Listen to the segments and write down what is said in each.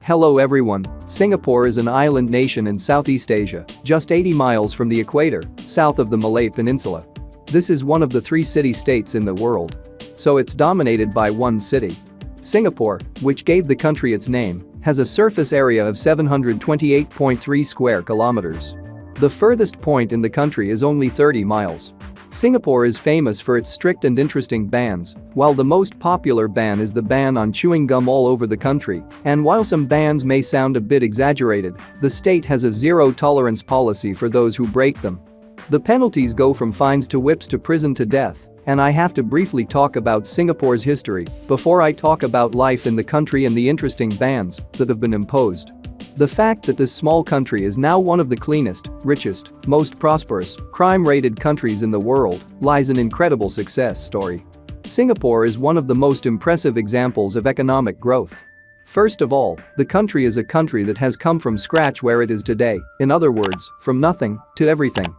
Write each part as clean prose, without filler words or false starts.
Hello everyone, Singapore is an island nation in Southeast Asia, just 80 miles from the equator, south of the Malay Peninsula. This is one of the 3 city-states in the world. So it's dominated by one city. Singapore, which gave the country its name, has a surface area of 728.3 square kilometers. The furthest point in the country is only 30 miles. Singapore is famous for its strict and interesting bans, while the most popular ban is the ban on chewing gum all over the country, and while some bans may sound a bit exaggerated, the state has a zero-tolerance policy for those who break them. The penalties go from fines to whips to prison to death, and I have to briefly talk about Singapore's history before I talk about life in the country and the interesting bans that have been imposed. The fact that this small country is now one of the cleanest, richest, most prosperous, crime-rated countries in the world lies an incredible success story. Singapore is one of the most impressive examples of economic growth. First of all, the country is a country that has come from scratch where it is today, in other words, from nothing to everything.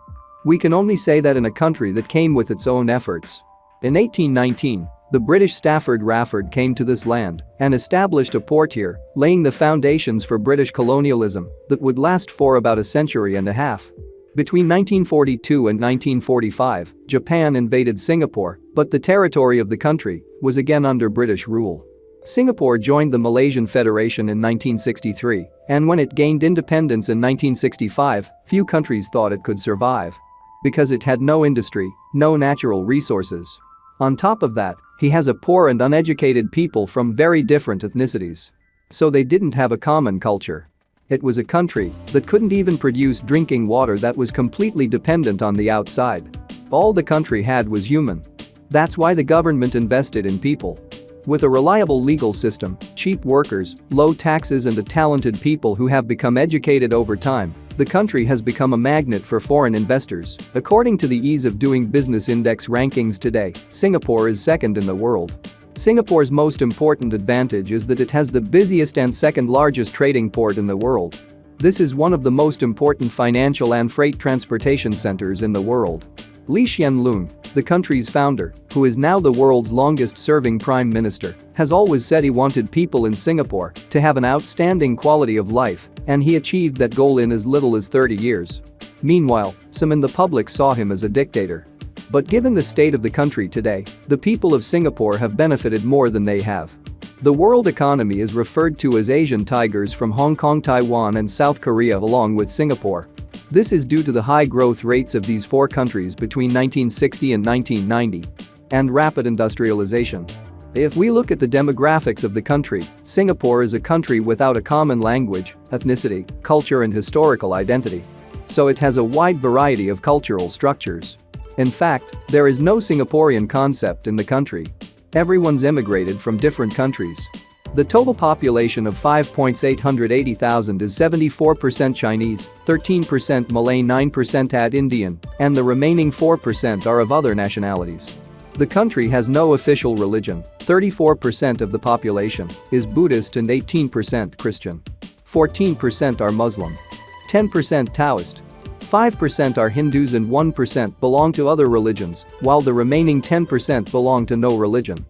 We can only say that in a country that came with its own efforts. In 1819, the British Stafford Rafford came to this land and established a port here, laying the foundations for British colonialism that would last for about a century and a half. Between 1942 and 1945, Japan invaded Singapore, but the territory of the country was again under British rule. Singapore joined the Malaysian Federation in 1963, and when it gained independence in 1965, few countries thought it could survive. Because it had no industry, no natural resources. On top of that, he has a poor and uneducated people from very different ethnicities. So they didn't have a common culture. It was a country that couldn't even produce drinking water, that was completely dependent on the outside. All the country had was human. That's why the government invested in people. With a reliable legal system, cheap workers, low taxes and a talented people who have become educated over time, the country has become a magnet for foreign investors. According to the Ease of Doing Business Index rankings today, Singapore is second in the world. Singapore's most important advantage is that it has the busiest and second largest trading port in the world. This is one of the most important financial and freight transportation centers in the world. Lee Hsien Loong, the country's founder, who is now the world's longest-serving prime minister, has always said he wanted people in Singapore to have an outstanding quality of life, and he achieved that goal in as little as 30 years. Meanwhile, some in the public saw him as a dictator. But given the state of the country today, the people of Singapore have benefited more than they have. The world economy is referred to as Asian tigers from Hong Kong, Taiwan and South Korea along with Singapore. This is due to the high growth rates of these 4 countries between 1960 and 1990 and rapid industrialization. If we look at the demographics of the country, Singapore is a country without a common language, ethnicity, culture and historical identity. So it has a wide variety of cultural structures. In fact, there is no Singaporean concept in the country. Everyone's immigrated from different countries. The total population of 5,880,000 is 74% Chinese, 13% Malay, 9% Indian, and the remaining 4% are of other nationalities. The country has no official religion, 34% of the population is Buddhist and 18% Christian. 14% are Muslim. 10% Taoist. 5% are Hindus and 1% belong to other religions, while the remaining 10% belong to no religion.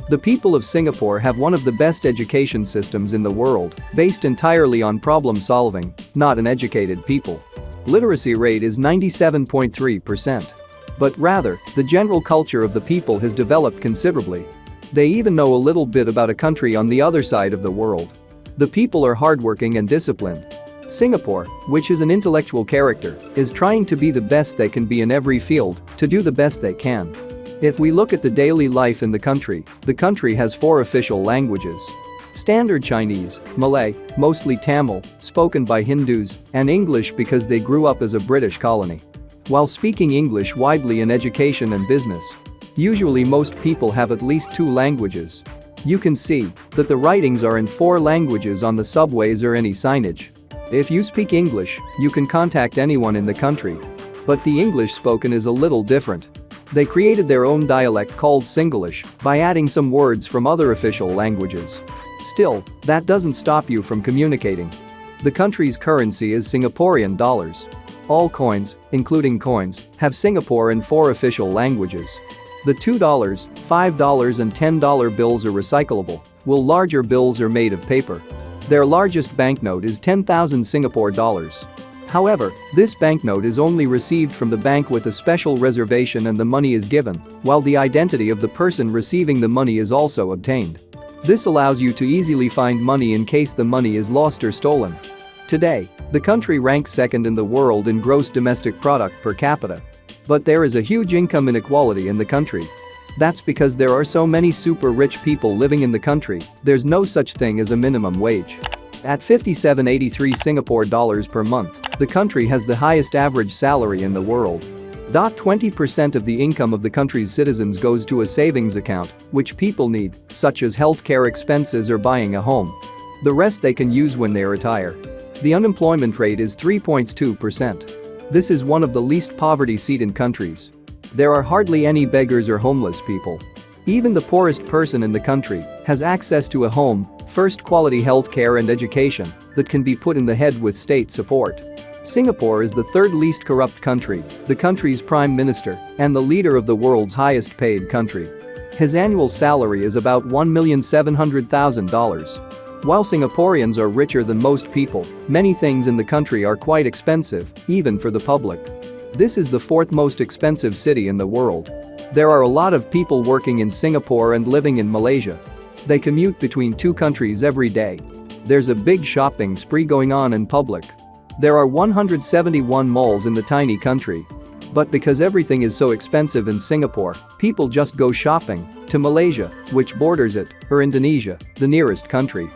The people of Singapore have one of the best education systems in the world, based entirely on problem solving, not an educated people. Literacy rate is 97.3%. But rather, the general culture of the people has developed considerably. They even know a little bit about a country on the other side of the world. The people are hardworking and disciplined. Singapore, which is an intellectual character, is trying to be the best they can be in every field, to do the best they can. If we look at the daily life in the country has 4 official languages. Standard Chinese, Malay, mostly Tamil, spoken by Hindus, and English because they grew up as a British colony. While speaking English widely in education and business, usually most people have at least 2 languages. You can see that the writings are in 4 languages on the subways or any signage. If you speak English, you can contact anyone in the country. But the English spoken is a little different. They created their own dialect called Singlish by adding some words from other official languages. Still, that doesn't stop you from communicating. The country's currency is Singaporean dollars. All coins, including coins, have Singapore in 4 official languages. The $2, $5 and $10 bills are recyclable, while larger bills are made of paper. Their largest banknote is 10,000 Singapore dollars. However, this banknote is only received from the bank with a special reservation and the money is given, while the identity of the person receiving the money is also obtained. This allows you to easily find money in case the money is lost or stolen. Today, the country ranks second in the world in gross domestic product per capita. But there is a huge income inequality in the country. That's because there are so many super rich people living in the country, there's no such thing as a minimum wage. At 57.83 Singapore dollars per month, the country has the highest average salary in the world. 20% of the income of the country's citizens goes to a savings account, which people need, such as healthcare expenses or buying a home. The rest they can use when they retire. The unemployment rate is 3.2%. This is one of the least poverty-ridden countries. There are hardly any beggars or homeless people. Even the poorest person in the country has access to a home, first-quality healthcare and education that can be put in the head with state support. Singapore is the third least corrupt country, the country's prime minister, and the leader of the world's highest-paid country. His annual salary is about $1,700,000. While Singaporeans are richer than most people, many things in the country are quite expensive, even for the public. This is the fourth most expensive city in the world. There are a lot of people working in Singapore and living in Malaysia. They commute between two countries every day. There's a big shopping spree going on in public. There are 171 malls in the tiny country. But because everything is so expensive in Singapore, people just go shopping to Malaysia, which borders it, or Indonesia, the nearest country.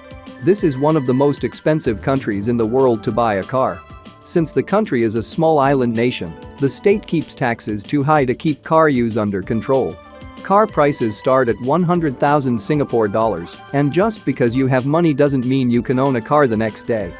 This is one of the most expensive countries in the world to buy a car. Since the country is a small island nation, the state keeps taxes too high to keep car use under control. Car prices start at 100,000 Singapore dollars, and just because you have money doesn't mean you can own a ar the next day.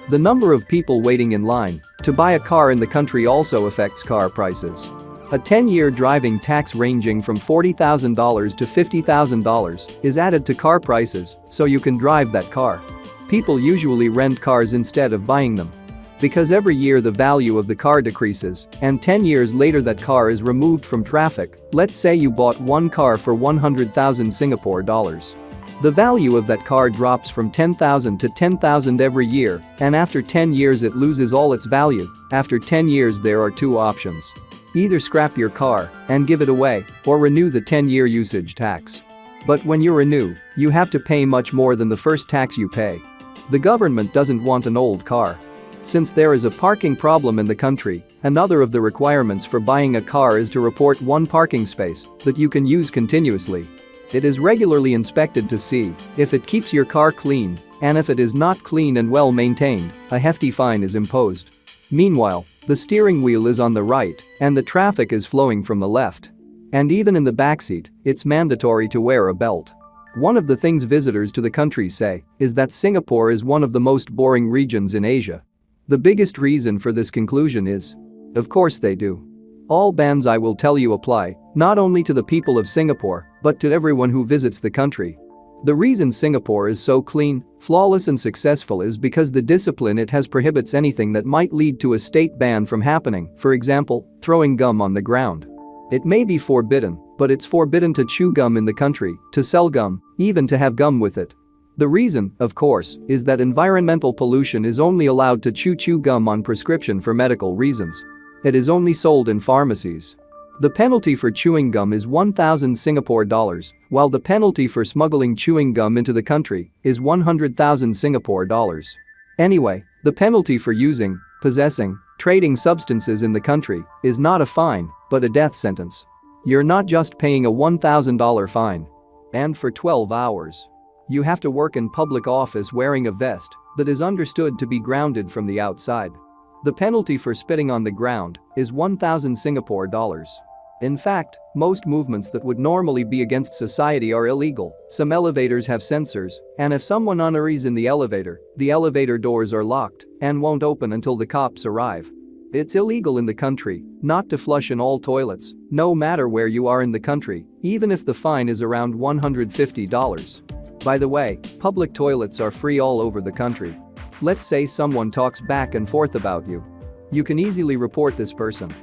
The number of people waiting in line to buy a car in the country also affects car prices. A 10-year driving tax ranging from $40,000 to $50,000 is added to car prices so you can drive that car. People usually rent cars instead of buying them. Because every year the value of the car decreases, and 10 years later that car is removed from traffic. Let's say you bought one car for 100,000 Singapore dollars. The value of that car drops from 10,000 to 10,000 every year, and after 10 years it loses all its value. After 10 years there are two options. Either scrap your car and give it away, or renew the 10-year usage tax. But when you renew, you have to pay much more than the first tax you pay. The government doesn't want an old car. Since there is a parking problem in the country, another of the requirements for buying a car is to report one parking space that you can use continuously. It is regularly inspected to see if it keeps your car clean, and if it is not clean and well maintained, a hefty fine is imposed. Meanwhile, the steering wheel is on the right and the traffic is flowing from the left. And even in the backseat, it's mandatory to wear a belt. One of the things visitors to the country say is that Singapore is one of the most boring regions in Asia. The biggest reason for this conclusion is, of course they do. All bans I will tell you apply, not only to the people of Singapore, but to everyone who visits the country. The reason Singapore is so clean, flawless and successful is because the discipline it has prohibits anything that might lead to a state ban from happening, for example, throwing gum on the ground. It may be forbidden, but it's forbidden to chew gum in the country, to sell gum, even to have gum with it. The reason, of course, is that environmental pollution is only allowed to chew gum on prescription for medical reasons. It is only sold in pharmacies. The penalty for chewing gum is 1,000 Singapore dollars, while the penalty for smuggling chewing gum into the country is 100,000 Singapore dollars. Anyway, the penalty for using, possessing, trading substances in the country is not a fine, but a death sentence. You're not just paying a $1,000 fine. And for 12 hours. You have to work in public office wearing a vest that is understood to be grounded from the outside. The penalty for spitting on the ground is 1,000 Singapore dollars. In fact, most movements that would normally be against society are illegal. Some elevators have sensors, and if someone unerries in the elevator doors are locked and won't open until the cops arrive. It's illegal in the country not to flush in all toilets, no matter where you are in the country, even if the fine is around $150. By the way, public toilets are free all over the country. Let's say someone talks back and forth about you. You can easily report this person.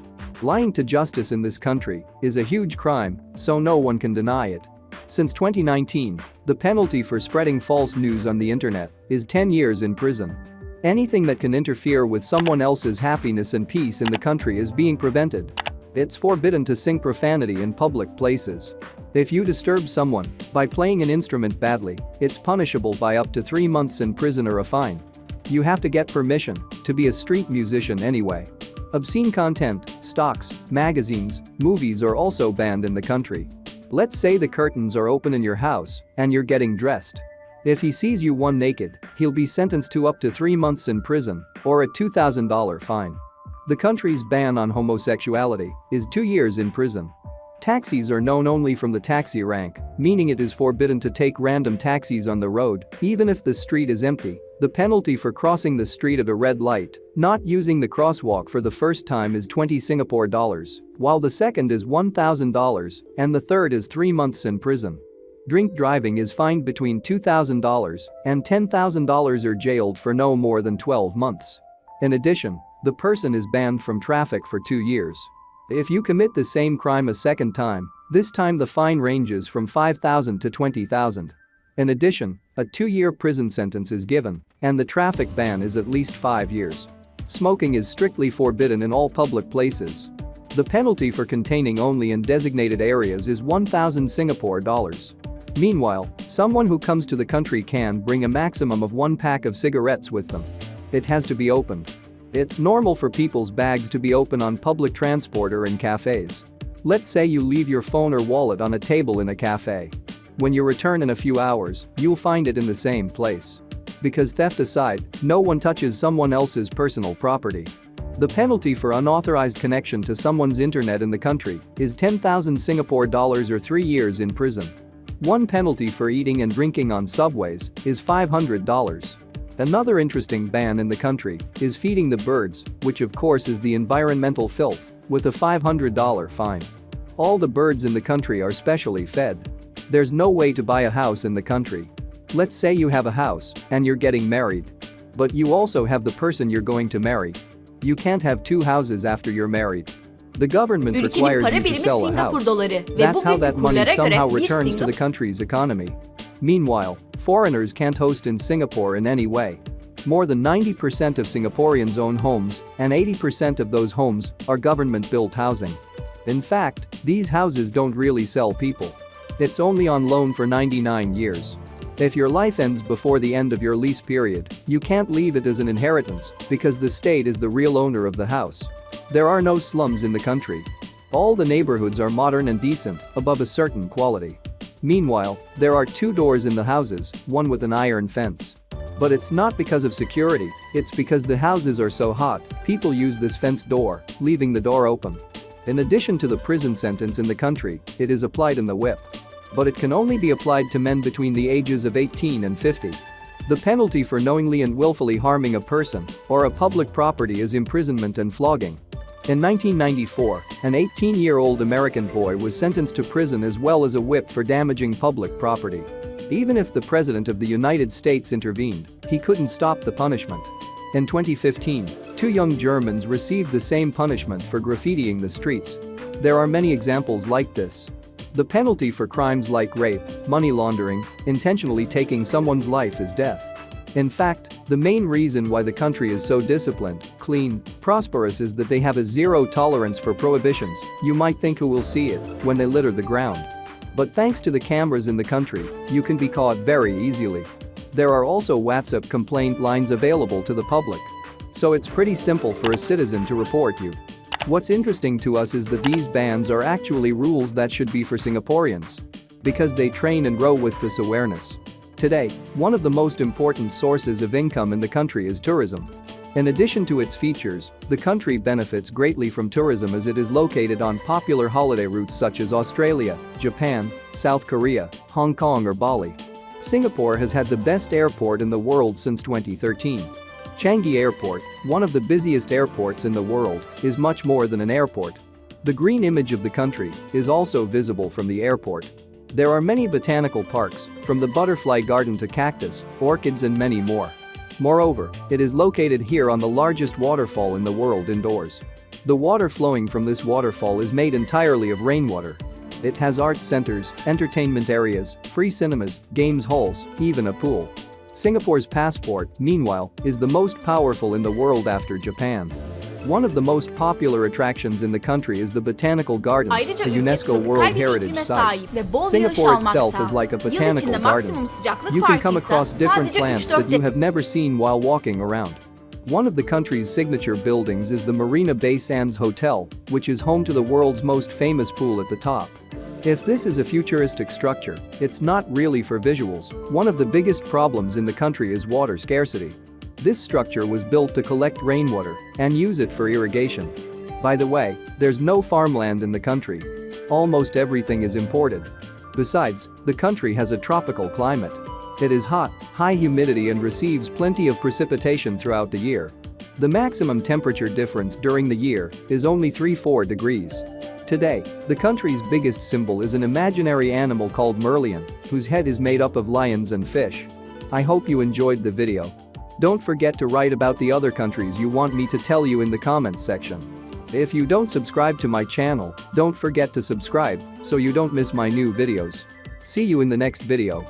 Lying to justice in this country is a huge crime, so no one can deny it. Since 2019, the penalty for spreading false news on the internet is 10 years in prison. Anything that can interfere with someone else's happiness and peace in the country is being prevented. It's forbidden to sing profanity in public places. If you disturb someone by playing an instrument badly, it's punishable by up to 3 months in prison or a fine. You have to get permission to be a street musician anyway. Obscene content, stocks, magazines, movies are also banned in the country. Let's say the curtains are open in your house and you're getting dressed. If he sees you one naked, he'll be sentenced to up to 3 months in prison or a $2,000 fine. The country's ban on homosexuality is 2 years in prison. Taxis are known only from the taxi rank, meaning it is forbidden to take random taxis on the road, even if the street is empty. The penalty for crossing the street at a red light, not using the crosswalk for the first time, is 20 Singapore dollars, while the second is $1,000 and the third is 3 months in prison. Drink driving is fined between $2,000 and $10,000 or jailed for no more than 12 months. In addition, the person is banned from traffic for 2 years. If you commit the same crime a second time, this time the fine ranges from $5,000 to $20,000. In addition, a 2-year prison sentence is given, and the traffic ban is at least 5 years. Smoking is strictly forbidden in all public places. The penalty for containing only in designated areas is 1,000 Singapore dollars. Meanwhile, someone who comes to the country can bring a maximum of 1 pack of cigarettes with them. It has to be opened. It's normal for people's bags to be open on public transport or in cafes. Let's say you leave your phone or wallet on a table in a cafe. When you return in a few hours, you'll find it in the same place. Because theft aside, no one touches someone else's personal property. The penalty for unauthorized connection to someone's internet in the country is 10,000 Singapore dollars or 3 years in prison. One penalty for eating and drinking on subways is $500. Another interesting ban in the country is feeding the birds, which of course is the environmental filth, with a $500 fine. All the birds in the country are specially fed. There's no way to buy a house in the country. Let's say you have a house and you're getting married. But you also have the person you're going to marry. You can't have 2 houses after you're married. The government requires you to sell a house. That's how that money somehow returns to the country's economy. Meanwhile, foreigners can't host in Singapore in any way. More than 90% of Singaporeans own homes, and 80% of those homes are government-built housing. In fact, these houses don't really sell people. It's only on loan for 99 years. If your life ends before the end of your lease period, you can't leave it as an inheritance because the state is the real owner of the house. There are no slums in the country. All the neighborhoods are modern and decent, above a certain quality. Meanwhile, there are 2 doors in the houses, one with an iron fence. But it's not because of security, it's because the houses are so hot, people use this fenced door, leaving the door open. In addition to the prison sentence in the country, it is applied in the whip. But it can only be applied to men between the ages of 18 and 50. The penalty for knowingly and willfully harming a person or a public property is imprisonment and flogging. In 1994, an 18-year-old American boy was sentenced to prison as well as a whip for damaging public property. Even if the President of the United States intervened, he couldn't stop the punishment. In 2015, 2 young Germans received the same punishment for graffitiing the streets. There are many examples like this. The penalty for crimes like rape, money laundering, intentionally taking someone's life is death. In fact, the main reason why the country is so disciplined, clean, prosperous is that they have a zero tolerance for prohibitions. You might think who will see it when they litter the ground. But thanks to the cameras in the country, you can be caught very easily. There are also WhatsApp complaint lines available to the public. So it's pretty simple for a citizen to report you. What's interesting to us is that these bans are actually rules that should be for Singaporeans. Because they train and grow with this awareness. Today, one of the most important sources of income in the country is tourism. In addition to its features, the country benefits greatly from tourism as it is located on popular holiday routes such as Australia, Japan, South Korea, Hong Kong or Bali. Singapore has had the best airport in the world since 2013. Changi Airport, one of the busiest airports in the world, is much more than an airport. The green image of the country is also visible from the airport. There are many botanical parks, from the butterfly garden to cactus, orchids and many more. Moreover, it is located here on the largest waterfall in the world indoors. The water flowing from this waterfall is made entirely of rainwater. It has art centers, entertainment areas, free cinemas, games halls, even a pool. Singapore's passport, meanwhile, is the most powerful in the world after Japan. One of the most popular attractions in the country is the Botanical Gardens, Ayrıca a ülke UNESCO tropikal World bir Heritage iklime Site. sahip ve bol yağış Singapore itself almakta. is like a Yıl botanical içinde garden. maksimum sıcaklık You can come farkı ise across different sadece plants 3-4 that you have never seen while walking around. One of the country's signature buildings is the Marina Bay Sands Hotel, which is home to the world's most famous pool at the top. If this is a futuristic structure, it's not really for visuals. One of the biggest problems in the country is water scarcity. This structure was built to collect rainwater and use it for irrigation. By the way, there's no farmland in the country. Almost everything is imported. Besides, the country has a tropical climate. It is hot, high humidity and receives plenty of precipitation throughout the year. The maximum temperature difference during the year is only 3-4 degrees. Today, the country's biggest symbol is an imaginary animal called Merlion, whose head is made up of lions and fish. I hope you enjoyed the video. Don't forget to write about the other countries you want me to tell you in the comments section. If you don't subscribe to my channel, don't forget to subscribe so you don't miss my new videos. See you in the next video.